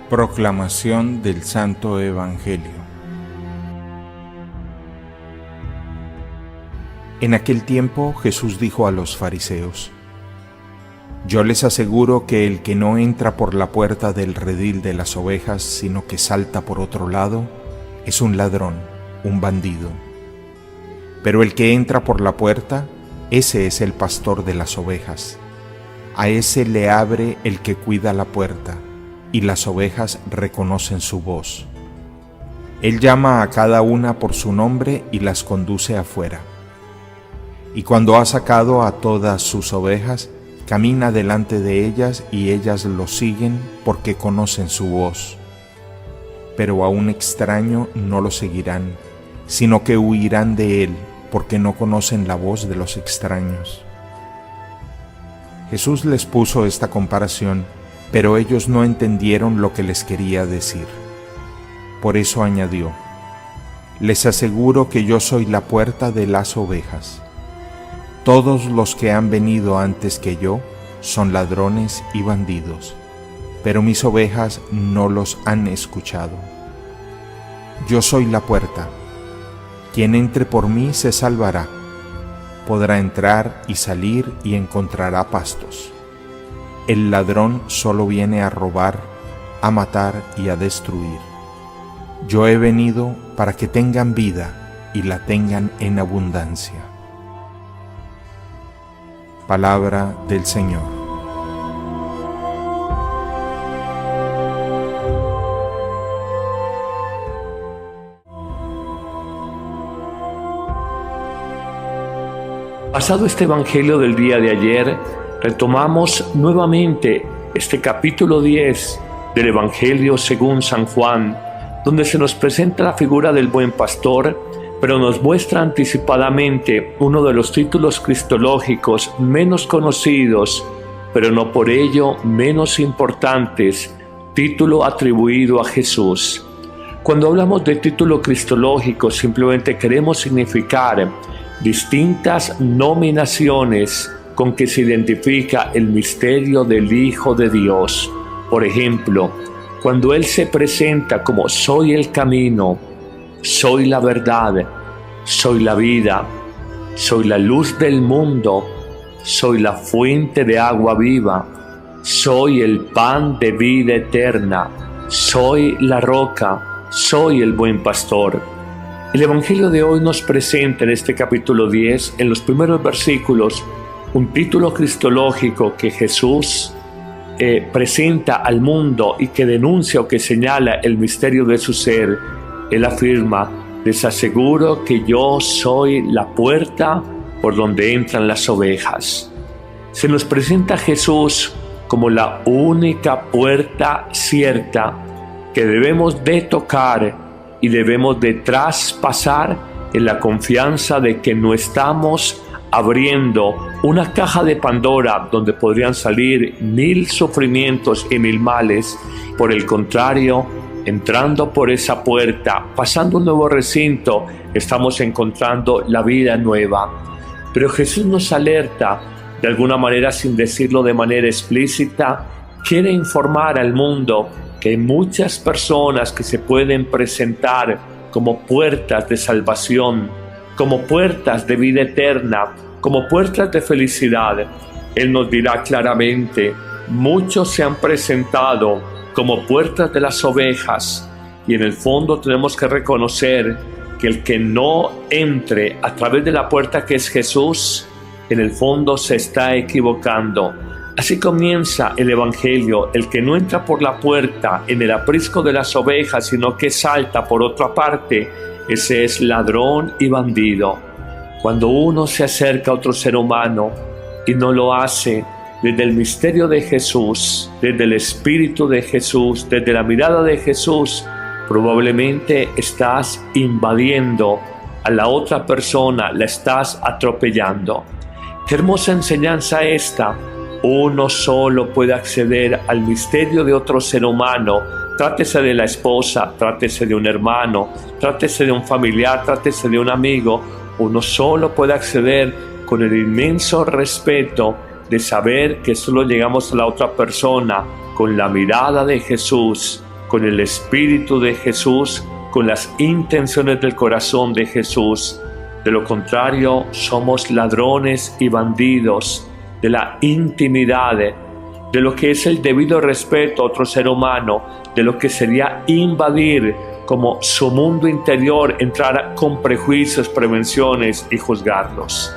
Proclamación del Santo Evangelio. En aquel tiempo Jesús dijo a los fariseos: Yo les aseguro que el que no entra por la puerta del redil de las ovejas, sino que salta por otro lado, es un ladrón, un bandido. Pero el que entra por la puerta, ese es el pastor de las ovejas. A ese le abre el que cuida la puerta, y las ovejas reconocen su voz. Él llama a cada una por su nombre y las conduce afuera. Y cuando ha sacado a todas sus ovejas, camina delante de ellas y ellas lo siguen porque conocen su voz. Pero a un extraño no lo seguirán, sino que huirán de él porque no conocen la voz de los extraños. Jesús les puso esta comparación, pero ellos no entendieron lo que les quería decir. Por eso añadió: Les aseguro que yo soy la puerta de las ovejas. Todos los que han venido antes que yo son ladrones y bandidos, pero mis ovejas no los han escuchado. Yo soy la puerta. Quien entre por mí se salvará. Podrá entrar y salir y encontrará pastos. El ladrón solo viene a robar, a matar y a destruir. Yo he venido para que tengan vida y la tengan en abundancia. Palabra del Señor. Pasado este Evangelio del día de ayer, retomamos nuevamente este capítulo 10 del Evangelio según San Juan, donde se nos presenta la figura del buen pastor, pero nos muestra anticipadamente uno de los títulos cristológicos menos conocidos, pero no por ello menos importantes, título atribuido a Jesús. Cuando hablamos de título cristológico, simplemente queremos significar distintas nominaciones con que se identifica el misterio del Hijo de Dios. Por ejemplo, cuando Él se presenta como soy el camino, soy la verdad, soy la vida, soy la luz del mundo, soy la fuente de agua viva, soy el pan de vida eterna, soy la roca, soy el buen pastor. El Evangelio de hoy nos presenta en este capítulo 10, en los primeros versículos, un título cristológico que Jesús presenta al mundo y que denuncia o que señala el misterio de su ser. Él afirma: les aseguro que yo soy la puerta por donde entran las ovejas. Se nos presenta a Jesús como la única puerta cierta que debemos de tocar y debemos de traspasar en la confianza de que no estamos abriendo una caja de Pandora donde podrían salir 1000 sufrimientos y 1000 males. Por el contrario, entrando por esa puerta, pasando un nuevo recinto, estamos encontrando la vida nueva. Pero Jesús nos alerta, de alguna manera sin decirlo de manera explícita, quiere informar al mundo que hay muchas personas que se pueden presentar como puertas de salvación, como puertas de vida eterna, como puertas de felicidad. Él nos dirá claramente: muchos se han presentado como puertas de las ovejas, y en el fondo tenemos que reconocer que el que no entre a través de la puerta que es Jesús, en el fondo se está equivocando. Así comienza el Evangelio: el que no entra por la puerta en el aprisco de las ovejas, sino que salta por otra parte, ese es ladrón y bandido. Cuando uno se acerca a otro ser humano y no lo hace desde el misterio de Jesús, desde el Espíritu de Jesús, desde la mirada de Jesús, probablemente estás invadiendo a la otra persona, la estás atropellando. Qué hermosa enseñanza esta. Uno solo puede acceder al misterio de otro ser humano, trátese de la esposa, trátese de un hermano, trátese de un familiar, trátese de un amigo. Uno solo puede acceder con el inmenso respeto de saber que solo llegamos a la otra persona con la mirada de Jesús con el Espíritu de Jesús, con las intenciones del corazón de Jesús. De lo contrario, somos ladrones y bandidos de la intimidad, de lo que es el debido respeto a otro ser humano, de lo que sería invadir como su mundo interior, entrar con prejuicios, prevenciones y juzgarlos.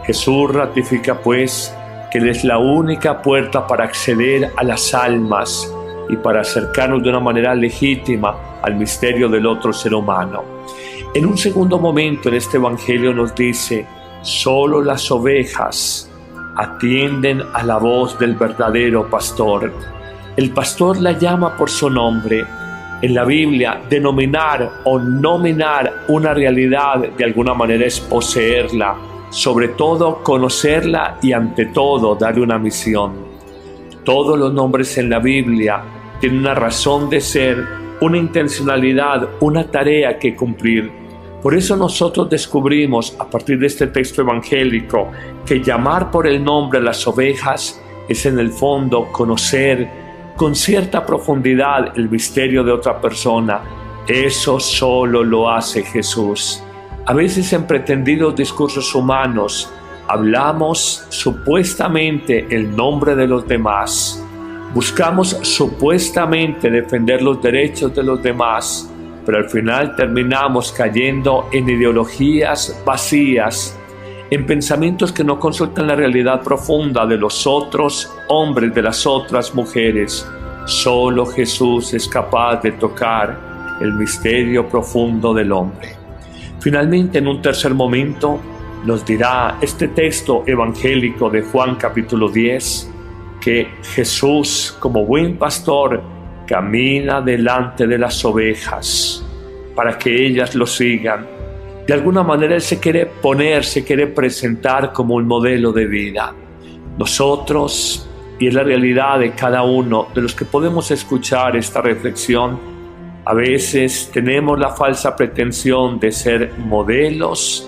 Jesús ratifica pues que Él es la única puerta para acceder a las almas y para acercarnos de una manera legítima al misterio del otro ser humano. En un segundo momento en este Evangelio nos dice: solo las ovejas atienden a la voz del verdadero pastor. El pastor la llama por su nombre. En la Biblia, denominar o nominar una realidad de alguna manera es poseerla, sobre todo conocerla y ante todo darle una misión. Todos los nombres en la Biblia tienen una razón de ser, una intencionalidad, una tarea que cumplir. Por eso nosotros descubrimos a partir de este texto evangélico que llamar por el nombre a las ovejas es en el fondo conocer con cierta profundidad el misterio de otra persona. Eso solo lo hace Jesús. A veces en pretendidos discursos humanos hablamos supuestamente el nombre de los demás. Buscamos supuestamente defender los derechos de los demás, pero al final terminamos cayendo en ideologías vacías, en pensamientos que no consultan la realidad profunda de los otros hombres, de las otras mujeres. Solo Jesús es capaz de tocar el misterio profundo del hombre. Finalmente, en un tercer momento, nos dirá este texto evangélico de Juan capítulo 10, que Jesús, como buen pastor, camina delante de las ovejas para que ellas lo sigan. De alguna manera Él se quiere presentar como un modelo de vida. Nosotros, y es la realidad de cada uno de los que podemos escuchar esta reflexión, a veces tenemos la falsa pretensión de ser modelos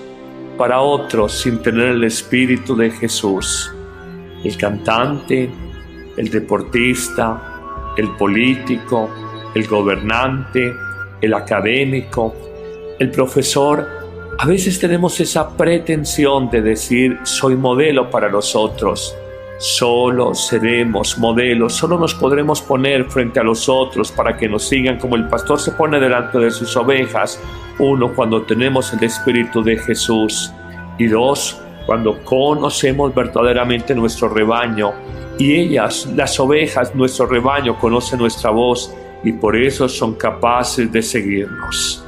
para otros sin tener el espíritu de Jesús. El cantante, el deportista, el político, el gobernante, el académico, el profesor. A veces tenemos esa pretensión de decir: soy modelo para los otros. Solo seremos modelos, solo nos podremos poner frente a los otros para que nos sigan como el pastor se pone delante de sus ovejas. Uno, cuando tenemos el Espíritu de Jesús. Y dos, cuando conocemos verdaderamente nuestro rebaño. Y ellas, las ovejas, nuestro rebaño, conocen nuestra voz y por eso son capaces de seguirnos.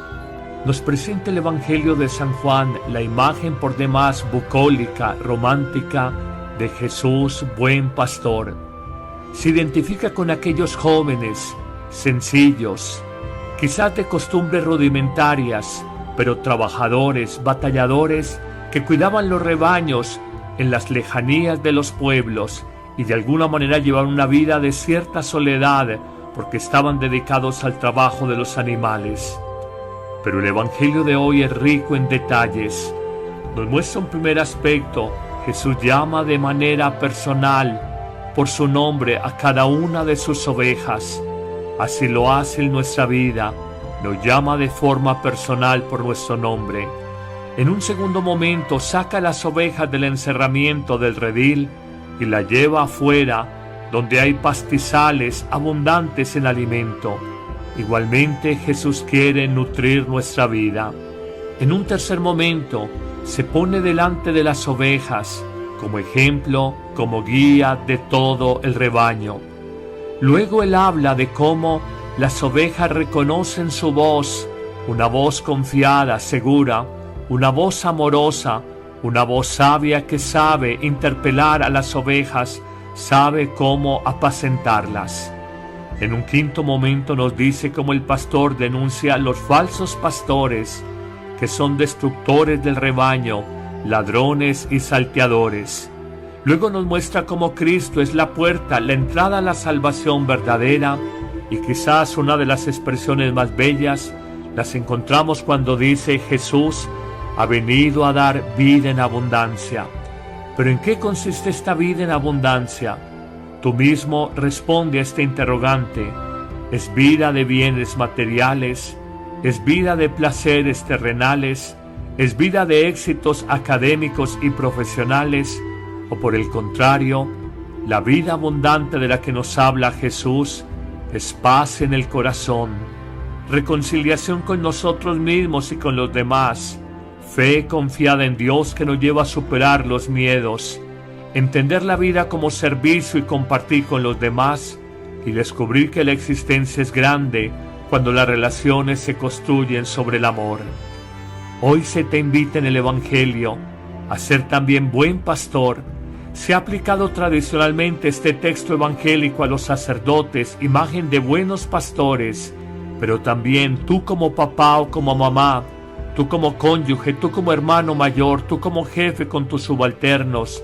Nos presenta el Evangelio de San Juan la imagen por demás bucólica, romántica, de Jesús, buen pastor. Se identifica con aquellos jóvenes, sencillos, quizás de costumbres rudimentarias, pero trabajadores, batalladores, que cuidaban los rebaños en las lejanías de los pueblos y de alguna manera llevaban una vida de cierta soledad porque estaban dedicados al trabajo de los animales. Pero el Evangelio de hoy es rico en detalles. Nos muestra un primer aspecto. Jesús llama de manera personal por su nombre a cada una de sus ovejas. Así lo hace en nuestra vida. Nos llama de forma personal por nuestro nombre. En un segundo momento saca las ovejas del encerramiento del redil y las lleva afuera, donde hay pastizales abundantes en alimento. Igualmente Jesús quiere nutrir nuestra vida. En un tercer momento se pone delante de las ovejas como ejemplo, como guía de todo el rebaño. Luego Él habla de cómo las ovejas reconocen su voz, una voz confiada, segura, una voz amorosa, una voz sabia que sabe interpelar a las ovejas, sabe cómo apacentarlas. En un quinto momento nos dice cómo el pastor denuncia a los falsos pastores, que son destructores del rebaño, ladrones y salteadores. Luego nos muestra cómo Cristo es la puerta, la entrada a la salvación verdadera, y quizás una de las expresiones más bellas las encontramos cuando dice: Jesús ha venido a dar vida en abundancia. ¿Pero en qué consiste esta vida en abundancia? Tú mismo responde a este interrogante. es vida de bienes materiales, es vida de placeres terrenales, es vida de éxitos académicos y profesionales, o por el contrario, la vida abundante de la que nos habla Jesús es paz en el corazón, reconciliación con nosotros mismos y con los demás, fe confiada en Dios que nos lleva a superar los miedos, entender la vida como servicio y compartir con los demás, y descubrir que la existencia es grande cuando las relaciones se construyen sobre el amor. Hoy se te invita en el Evangelio a ser también buen pastor. Se ha aplicado tradicionalmente este texto evangélico a los sacerdotes, imagen de buenos pastores, pero también tú como papá o como mamá, tú como cónyuge, tú como hermano mayor, tú como jefe con tus subalternos,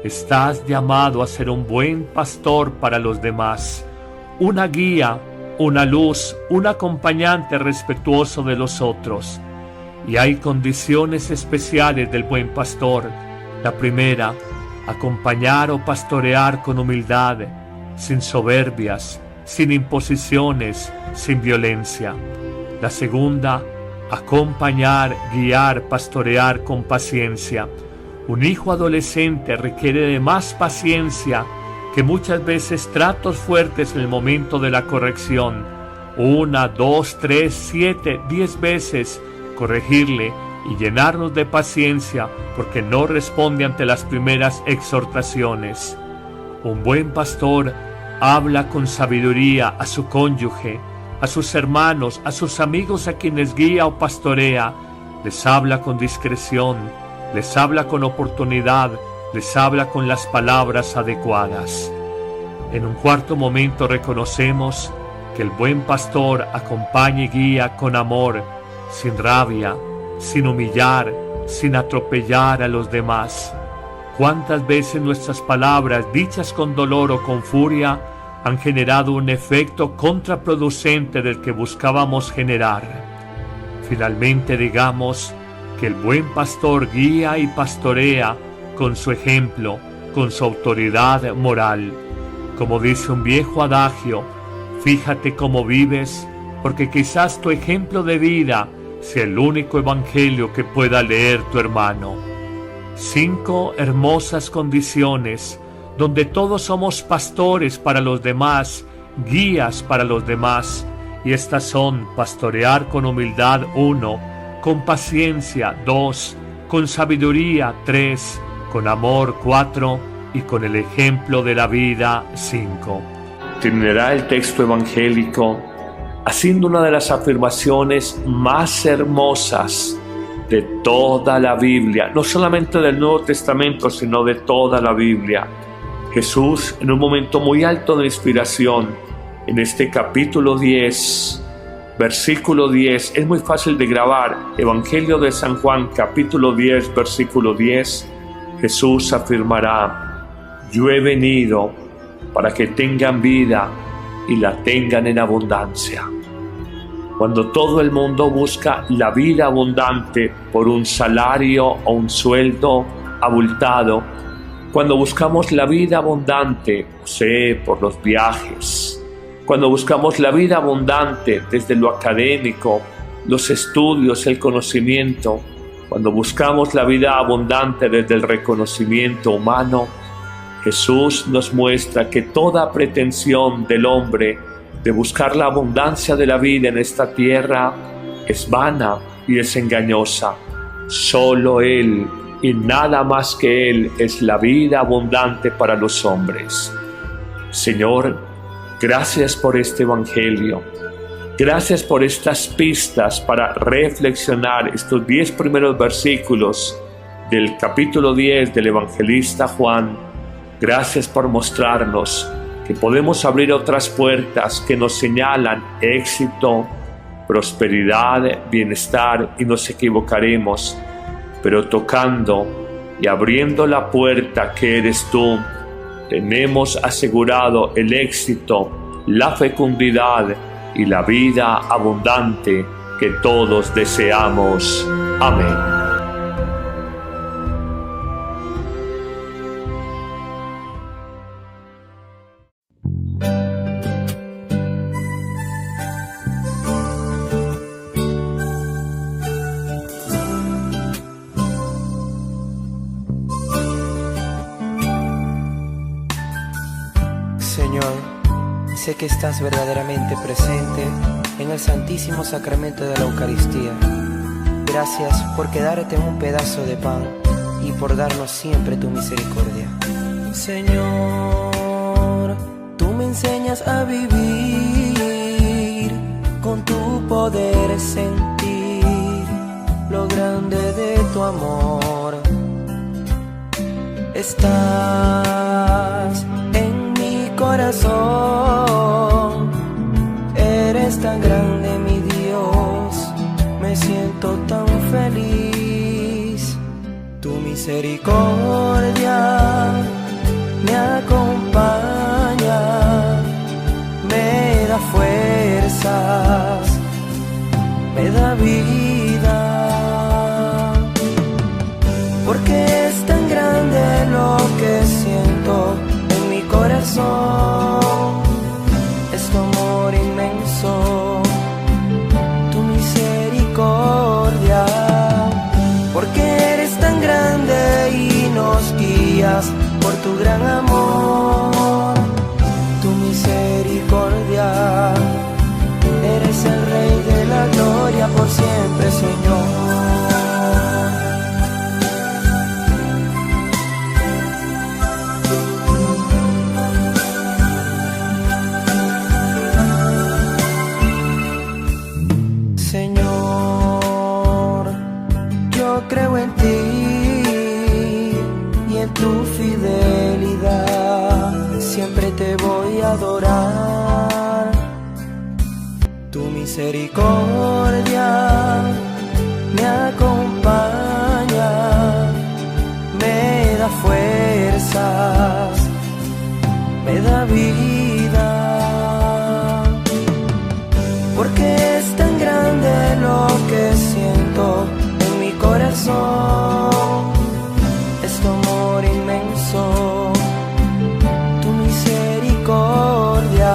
estás llamado a ser un buen pastor para los demás, una guía, una luz, un acompañante respetuoso de los otros. Y hay condiciones especiales del buen pastor. La primera, acompañar o pastorear con humildad, sin soberbias, sin imposiciones, sin violencia. La segunda, acompañar, guiar, pastorear con paciencia. Un hijo adolescente requiere de más paciencia que muchas veces tratos fuertes en el momento de la corrección. 1, 2, 3, 7, 10 veces corregirle y llenarnos de paciencia porque no responde ante las primeras exhortaciones. Un buen pastor habla con sabiduría a su cónyuge, a sus hermanos, a sus amigos a quienes guía o pastorea. Les habla con discreción, les habla con oportunidad, les habla con las palabras adecuadas. En un cuarto momento reconocemos que el buen pastor acompaña y guía con amor, sin rabia, sin humillar, sin atropellar a los demás. ¿Cuántas veces nuestras palabras, dichas con dolor o con furia, han generado un efecto contraproducente del que buscábamos generar? Finalmente digamos que el buen pastor guía y pastorea con su ejemplo, con su autoridad moral. Como dice un viejo adagio, fíjate cómo vives, porque quizás tu ejemplo de vida sea el único evangelio que pueda leer tu hermano. 5 hermosas condiciones donde todos somos pastores para los demás, guías para los demás, y estas son: pastorear con humildad 1, con paciencia 2, con sabiduría 3, con amor 4 y con el ejemplo de la vida 5. Terminará el texto evangélico haciendo una de las afirmaciones más hermosas de toda la Biblia, no solamente del Nuevo Testamento, sino de toda la Biblia. Jesús, en un momento muy alto de inspiración, en este capítulo 10, versículo 10, es muy fácil de grabar, Evangelio de San Juan, capítulo 10, versículo 10, Jesús afirmará: yo he venido para que tengan vida y la tengan en abundancia. Cuando todo el mundo busca la vida abundante por un salario o un sueldo abultado, cuando buscamos la vida abundante, por los viajes, cuando buscamos la vida abundante desde lo académico, los estudios, el conocimiento, cuando buscamos la vida abundante desde el reconocimiento humano, Jesús nos muestra que toda pretensión del hombre de buscar la abundancia de la vida en esta tierra es vana y es engañosa. Solo Él y nada más que Él es la vida abundante para los hombres. Señor, gracias por este Evangelio. Gracias por estas pistas para reflexionar estos 10 primeros versículos del capítulo 10 del evangelista Juan. Gracias por mostrarnos que podemos abrir otras puertas que nos señalan éxito, prosperidad, bienestar, y nos equivocaremos, pero tocando y abriendo la puerta que eres tú, tenemos asegurado el éxito, la fecundidad y la vida abundante que todos deseamos. Amén. Sé que estás verdaderamente presente en el santísimo sacramento de la Eucaristía. Gracias por quedarte en un pedazo de pan y por darnos siempre tu misericordia. Señor, tú me enseñas a vivir, con tu poder sentir lo grande de tu amor. Estás en mi corazón, eres tan grande mi Dios, me siento tan feliz. Tu misericordia me acompaña, me da fuerzas, me da vida, porque es tan grande lo que siento en mi corazón. Es tu amor inmenso, tu misericordia, porque eres tan grande y nos guías por tu gran amor. Tu misericordia, eres el Rey de la gloria por siempre, Señor. Señor, yo creo en ti y en tu fidelidad, siempre te voy a adorar. Tu misericordia me acompaña, me da fuerzas, me da vida, porque es tan grande lo que siento en mi corazón. Es tu amor inmenso, tu misericordia,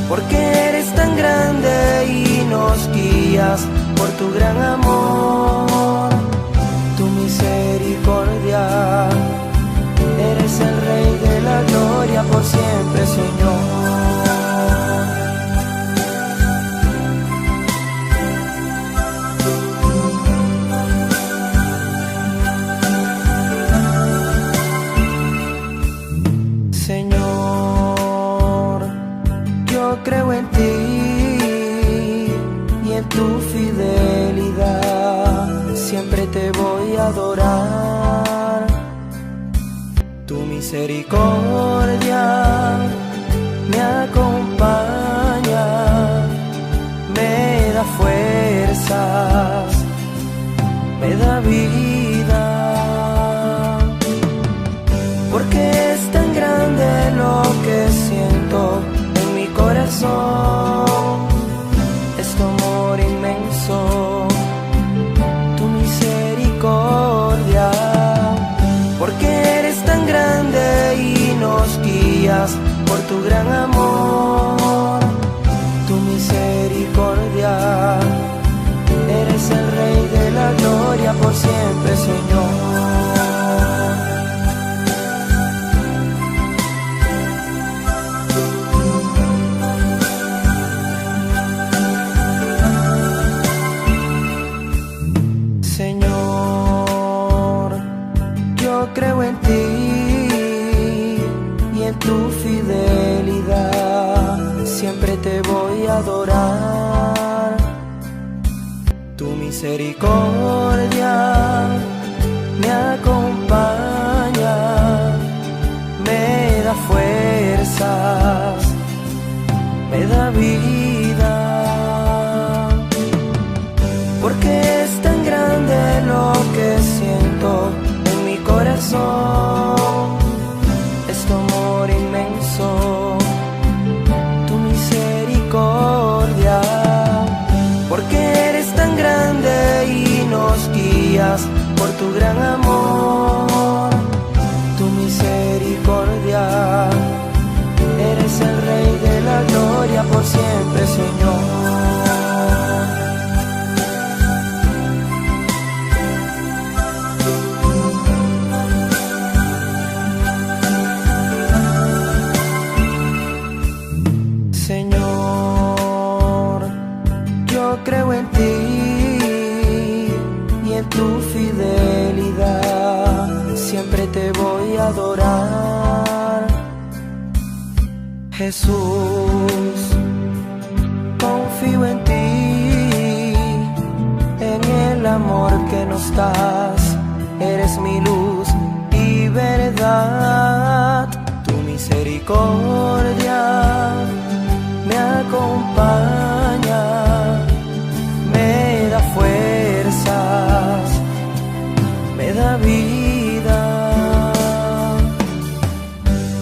porque eres tan grande y nos guías por tu gran amor. Tu misericordia, eres el Rey de la gloria por siempre, Señor. Creo en ti y en tu fidelidad, siempre te voy a adorar. Tu misericordia me acompaña, me da fuerzas, me da vida, porque es tan grande lo que siento en mi corazón. Es tu amor inmenso, tu misericordia, porque eres tan grande y nos guías por tu gran amor. Tu misericordia, eres el Rey de la gloria por siempre, Señor. Creo en ti y en tu fidelidad, siempre te voy a adorar. Tu misericordia me acompaña, me da fuerzas, me da vida, porque es tan grande lo que siento en mi corazón. Es tu amor inmenso, tu misericordia, porque eres tan grande y nos guías por tu gran amor. Tu misericordia, eres el Rey de la gloria por siempre. adorar. Jesús, confío en ti, en el amor que nos das. Eres mi luz y verdad. Tu misericordia me acompaña, me da fuerzas, me da vida,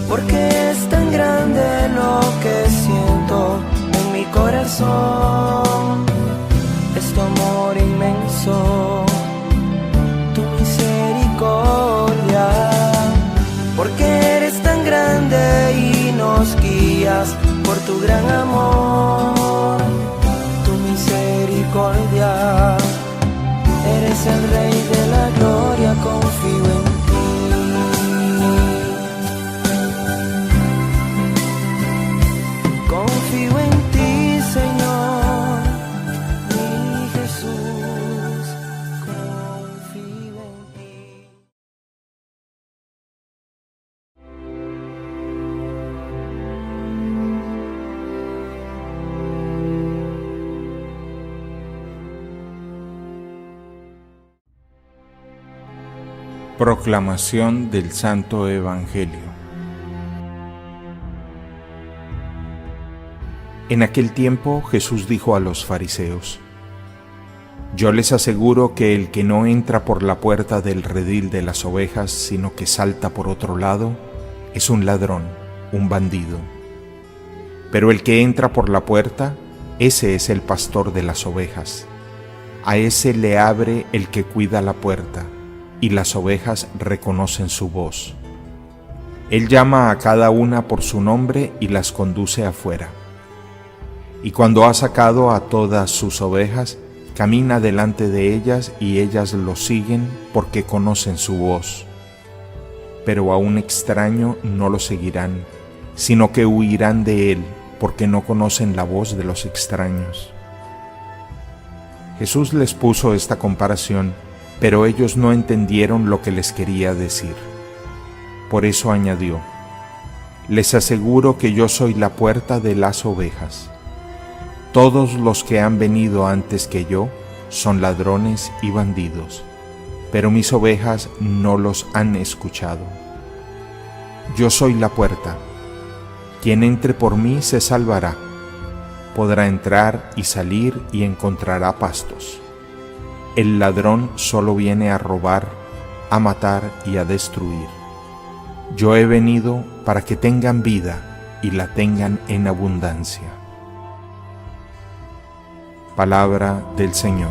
porque es tan grande lo que siento en mi corazón. Es tu amor inmenso, tu misericordia, porque eres tan grande y nos guías por tu gran amor. Tu misericordia, eres el Rey de la gloria, confío en ti. Confío en ti, Señor, mi Jesús, confío en ti. Proclamación del Santo Evangelio. En aquel tiempo Jesús dijo a los fariseos: Yo les aseguro que el que no entra por la puerta del redil de las ovejas, sino que salta por otro lado, es un ladrón, un bandido. Pero el que entra por la puerta, ese es el pastor de las ovejas. A ese le abre el que cuida la puerta, y las ovejas reconocen su voz. Él llama a cada una por su nombre y las conduce afuera. Y cuando ha sacado a todas sus ovejas, camina delante de ellas y ellas lo siguen porque conocen su voz. Pero a un extraño no lo seguirán, sino que huirán de él porque no conocen la voz de los extraños. Jesús les puso esta comparación, pero ellos no entendieron lo que les quería decir. Por eso añadió: Les aseguro que yo soy la puerta de las ovejas. Todos los que han venido antes que yo son ladrones y bandidos, pero mis ovejas no los han escuchado. Yo soy la puerta. Quien entre por mí se salvará. Podrá entrar y salir y encontrará pastos. El ladrón solo viene a robar, a matar y a destruir. Yo he venido para que tengan vida y la tengan en abundancia. Palabra del Señor.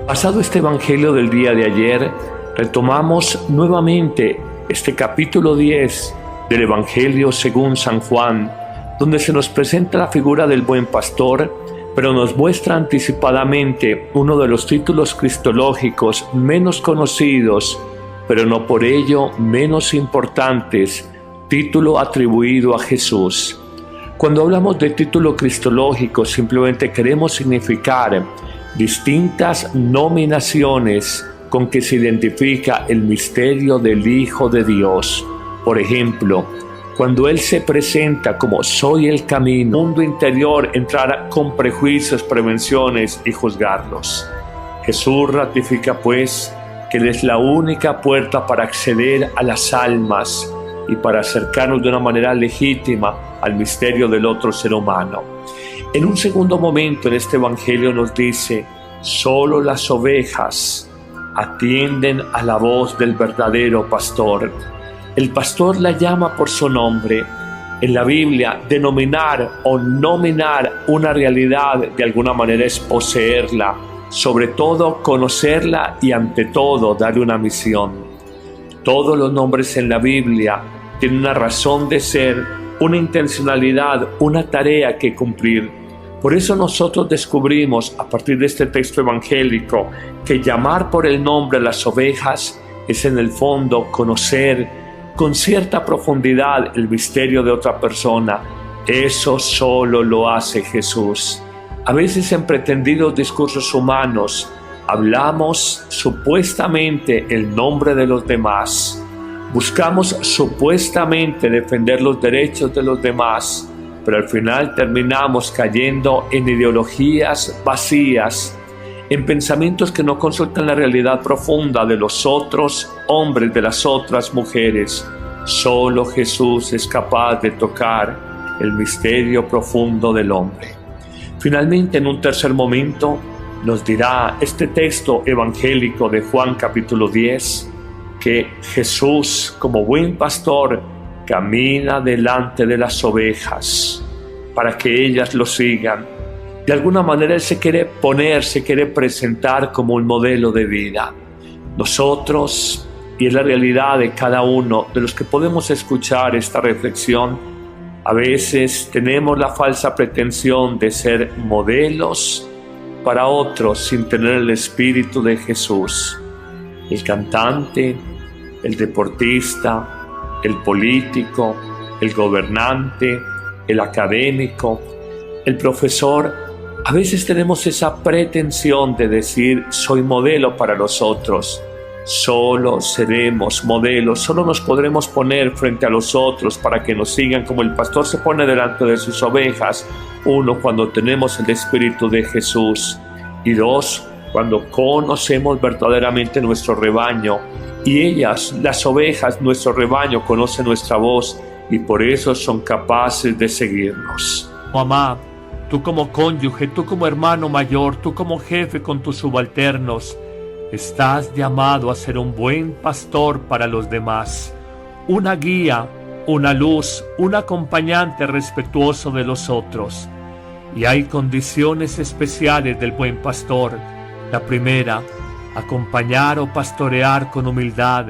Pasado este Evangelio del día de ayer, retomamos nuevamente este capítulo 10 del Evangelio según San Juan, donde se nos presenta la figura del buen pastor, pero nos muestra anticipadamente uno de los títulos cristológicos menos conocidos, pero no por ello menos importantes, título atribuido a Jesús. Cuando hablamos de título cristológico, simplemente queremos significar distintas nominaciones con que se identifica el misterio del Hijo de Dios. Por ejemplo, cuando Él se presenta como soy el camino, el mundo interior entrará con prejuicios, prevenciones y juzgarlos. Jesús ratifica pues que Él es la única puerta para acceder a las almas y para acercarnos de una manera legítima al misterio del otro ser humano. En un segundo momento en este Evangelio nos dice: solo las ovejas atienden a la voz del verdadero pastor. El pastor la llama por su nombre. En la Biblia, denominar o nominar una realidad de alguna manera es poseerla, sobre todo conocerla y ante todo darle una misión. Todos los nombres en la Biblia tienen una razón de ser, una intencionalidad, una tarea que cumplir. Por eso nosotros descubrimos a partir de este texto evangélico que llamar por el nombre a las ovejas es en el fondo conocer con cierta profundidad el misterio de otra persona, Eso solo lo hace Jesús. A veces en pretendidos discursos humanos hablamos supuestamente el nombre de los demás. Buscamos supuestamente defender los derechos de los demás, pero al final terminamos cayendo en ideologías vacías, en pensamientos que no consultan la realidad profunda de los otros hombres, de las otras mujeres. Solo Jesús es capaz de tocar el misterio profundo del hombre. Finalmente, en un tercer momento, nos dirá este texto evangélico de Juan capítulo 10, que Jesús, como buen pastor, camina delante de las ovejas para que ellas lo sigan. De alguna manera Él se quiere presentar como un modelo de vida. Nosotros, y es la realidad de cada uno de los que podemos escuchar esta reflexión, a veces tenemos la falsa pretensión de ser modelos para otros sin tener el espíritu de Jesús. El cantante, el deportista, el político, el gobernante, el académico, el profesor. A veces tenemos esa pretensión de decir soy modelo para los otros. Solo seremos modelos, solo nos podremos poner frente a los otros para que nos sigan como el pastor se pone delante de sus ovejas. Uno, cuando tenemos el Espíritu de Jesús. Y dos, cuando conocemos verdaderamente nuestro rebaño. Y ellas, las ovejas, nuestro rebaño, conocen nuestra voz y por eso son capaces de seguirnos. Mamá, tú como cónyuge, tú como hermano mayor, tú como jefe con tus subalternos, estás llamado a ser un buen pastor para los demás, una guía, una luz, un acompañante respetuoso de los otros. Y hay condiciones especiales del buen pastor. La primera, acompañar o pastorear con humildad,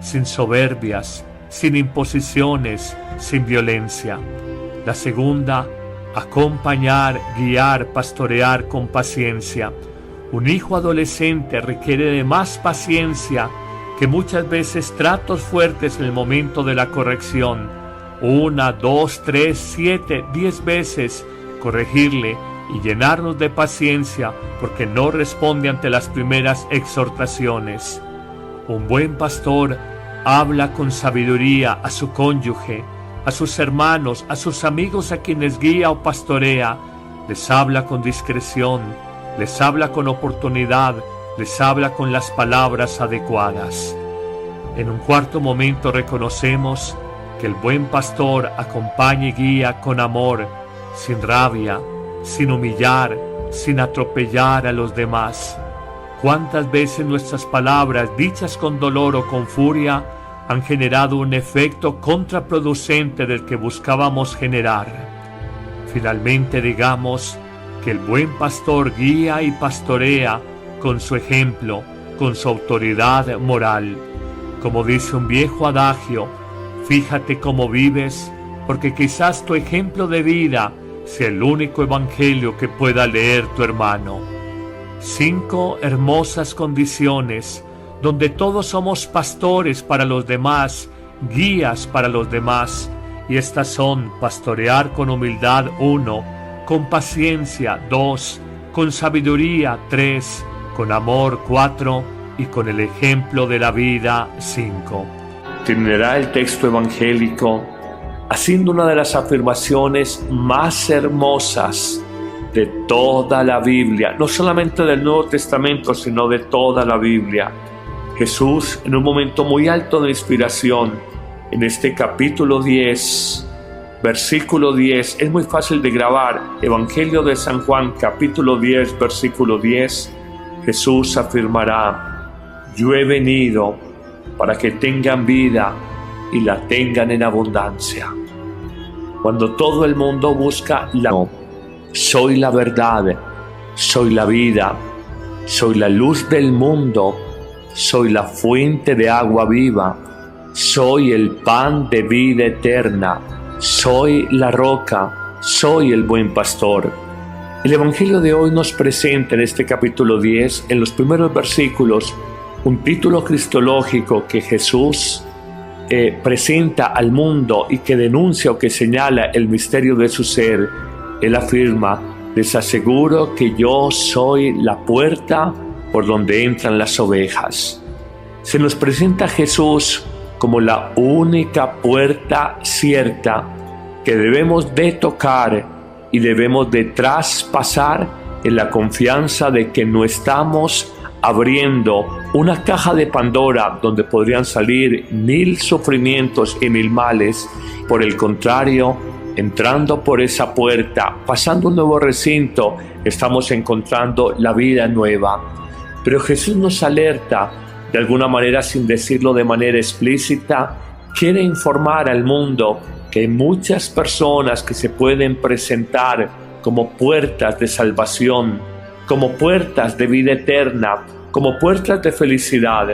sin soberbias, sin imposiciones, sin violencia. La segunda, acompañar, guiar, pastorear con paciencia. Un hijo adolescente requiere de más paciencia que muchas veces tratos fuertes en el momento de la corrección. 1, 2, 3, 7, 10 veces corregirle y llenarnos de paciencia porque no responde ante las primeras exhortaciones. Un buen pastor habla con sabiduría a su cónyuge, a sus hermanos, a sus amigos a quienes guía o pastorea. Les habla con discreción, les habla con oportunidad, les habla con las palabras adecuadas. En un cuarto momento reconocemos que el buen pastor acompaña y guía con amor, sin rabia, sin humillar, sin atropellar a los demás. ¿Cuántas veces nuestras palabras, dichas con dolor o con furia, han generado un efecto contraproducente del que buscábamos generar? Finalmente digamos que el buen pastor guía y pastorea con su ejemplo, con su autoridad moral. Como dice un viejo adagio, fíjate cómo vives, porque quizás tu ejemplo de vida sea el único evangelio que pueda leer tu hermano. 5 hermosas condiciones donde todos somos pastores para los demás, guías para los demás, y estas son: pastorear con humildad 1, con paciencia 2, con sabiduría 3, con amor 4 y con el ejemplo de la vida 5. Terminará el texto evangélico haciendo una de las afirmaciones más hermosas de toda la Biblia, no solamente del Nuevo Testamento, sino de toda la Biblia. Jesús, en un momento muy alto de inspiración, en este capítulo 10, versículo 10, es muy fácil de grabar, Evangelio de San Juan, capítulo 10, versículo 10, Jesús afirmará: yo he venido para que tengan vida y la tengan en abundancia. Cuando todo el mundo busca soy la verdad, soy la vida, soy la luz del mundo, soy la fuente de agua viva, soy el pan de vida eterna, soy la roca, soy el buen pastor. El Evangelio de hoy nos presenta en este capítulo 10, en los primeros versículos, un título cristológico que Jesús presenta al mundo y que denuncia o que señala el misterio de su ser, Él afirma: les aseguro que yo soy la puerta por donde entran las ovejas. Se nos presenta a Jesús como la única puerta cierta que debemos de tocar y debemos de traspasar en la confianza de que no estamos abriendo una caja de Pandora donde podrían salir 1000 sufrimientos y 1000 males. Por el contrario, entrando por esa puerta, pasando un nuevo recinto, estamos encontrando la vida nueva. Pero Jesús nos alerta, de alguna manera sin decirlo de manera explícita, quiere informar al mundo que hay muchas personas que se pueden presentar como puertas de salvación, como puertas de vida eterna, como puertas de felicidad.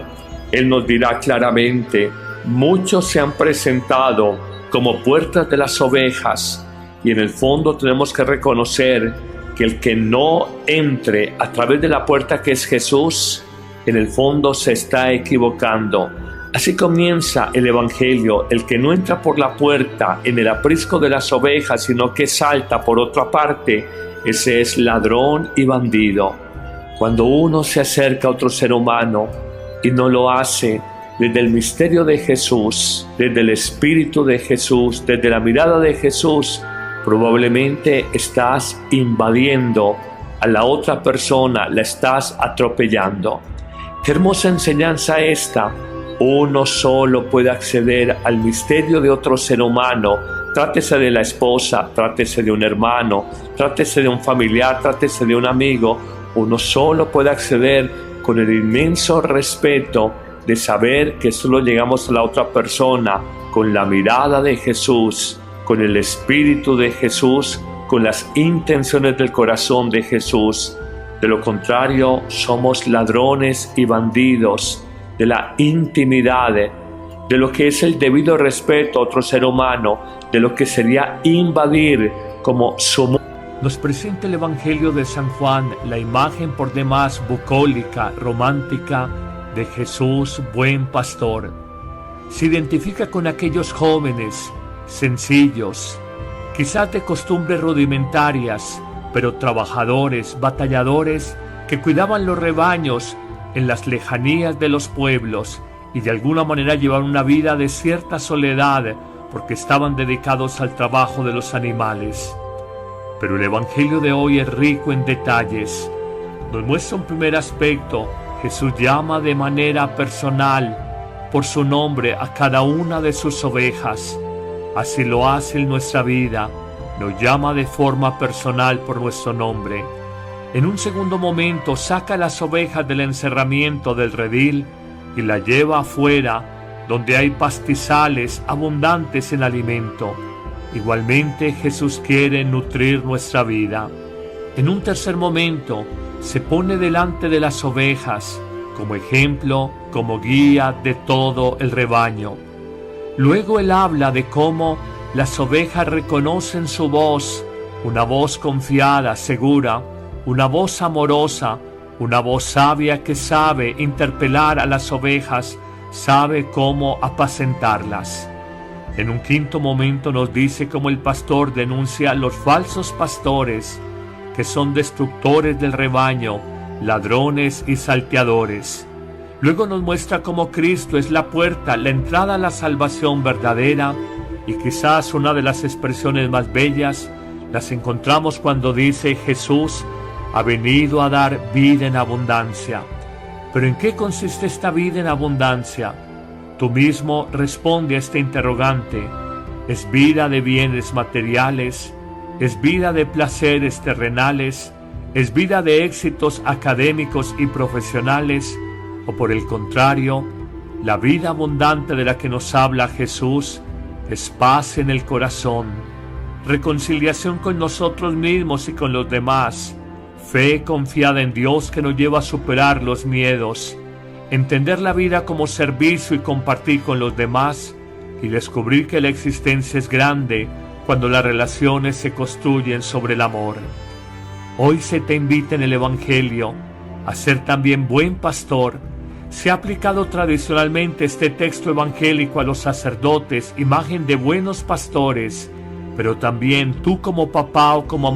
Él nos dirá claramente: muchos se han presentado como puertas de las ovejas, y en el fondo tenemos que reconocer que el que no entre a través de la puerta que es Jesús, en el fondo se está equivocando. Así comienza el Evangelio: el que no entra por la puerta en el aprisco de las ovejas, sino que salta por otra parte, ese es ladrón y bandido. Cuando uno se acerca a otro ser humano y no lo hace desde el misterio de Jesús, desde el Espíritu de Jesús, desde la mirada de Jesús, probablemente estás invadiendo a la otra persona, la estás atropellando. Qué hermosa enseñanza esta. Uno solo puede acceder al misterio de otro ser humano, trátese de la esposa, trátese de un hermano, trátese de un familiar, trátese de un amigo. Uno solo puede acceder con el inmenso respeto de saber que solo llegamos a la otra persona con la mirada de Jesús, con el Espíritu de Jesús, con las intenciones del corazón de Jesús. De lo contrario, somos ladrones y bandidos de la intimidad, de lo que es el debido respeto a otro ser humano, de lo que sería invadir como su. Nos presenta el Evangelio de San Juan la imagen por demás bucólica, romántica de Jesús, buen pastor. Se identifica con aquellos jóvenes sencillos, quizás de costumbres rudimentarias, pero trabajadores, batalladores, que cuidaban los rebaños en las lejanías de los pueblos y de alguna manera llevaban una vida de cierta soledad porque estaban dedicados al trabajo de los animales. Pero el Evangelio de hoy es rico en detalles. Nos muestra un primer aspecto. Jesús llama de manera personal por su nombre a cada una de sus ovejas. Así lo hace en nuestra vida. Nos llama de forma personal por nuestro nombre. En un segundo momento saca las ovejas del encerramiento del redil y las lleva afuera, donde hay pastizales abundantes en alimento. Igualmente Jesús quiere nutrir nuestra vida. En un tercer momento se pone delante de las ovejas como ejemplo, como guía de todo el rebaño. Luego Él habla de cómo las ovejas reconocen su voz, una voz confiada, segura, una voz amorosa, una voz sabia que sabe interpelar a las ovejas, sabe cómo apacentarlas. En un quinto momento nos dice cómo el pastor denuncia a los falsos pastores, que son destructores del rebaño, ladrones y salteadores. Luego nos muestra cómo Cristo es la puerta, la entrada a la salvación verdadera, y quizás una de las expresiones más bellas las encontramos cuando dice: Jesús ha venido a dar vida en abundancia. ¿Pero en qué consiste esta vida en abundancia? Tú mismo responde a este interrogante. ¿Es vida de bienes materiales? ¿Es vida de placeres terrenales? ¿Es vida de éxitos académicos y profesionales? ¿O por el contrario, la vida abundante de la que nos habla Jesús es paz en el corazón, reconciliación con nosotros mismos y con los demás, fe confiada en Dios que nos lleva a superar los miedos, entender la vida como servicio y compartir con los demás, y descubrir que la existencia es grande cuando las relaciones se construyen sobre el amor? Hoy se te invita en el Evangelio a ser también buen pastor, Se ha aplicado tradicionalmente este texto evangélico a los sacerdotes, imagen de buenos pastores, pero también tú como papá o como